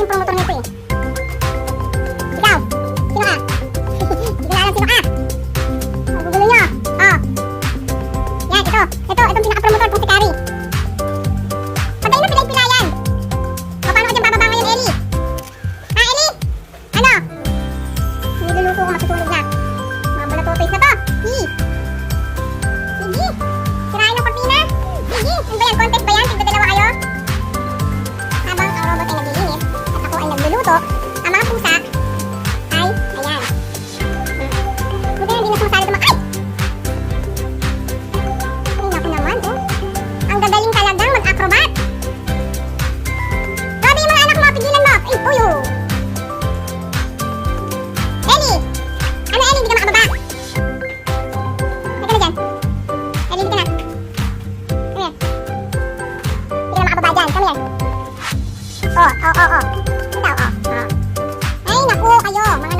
yung promotor nito eh. Ikaw, sino ka? Hindi ko na alam sino ka. Ang gugulo nyo. Oh. Yan, itong pinaka-promotor kong si Kari. Patay na pinay-pinayan. O, paano ka dyan bababa ngayon, Eli? Ah, Eli? Ano? Niluluto ko, matutulog na. Mga balatotoys na to. Sige. Sirain ang kortina. Sige. Ano ba yan? Contest ba yan? Tigdadalawa kayo? Habang ang robot ay naglilinis at ako ay nagluluto, ang mga pusa ay, ayan. Buti na hindi na sumasali ito. Ay! Ay, naku naman, oh. Ang gagaling talagang mag-acrobat. Grabe yung mga anak mo, pigilan mo. Ay, uy, oh. Ellie! Ano, Ellie? Hindi ka makababa. Halika na dyan. Ellie, halika na. Come here. Hindi ka na makababa dyan. Come here. Oh. Ikaw, oh. Ay, naku, kayo. Mga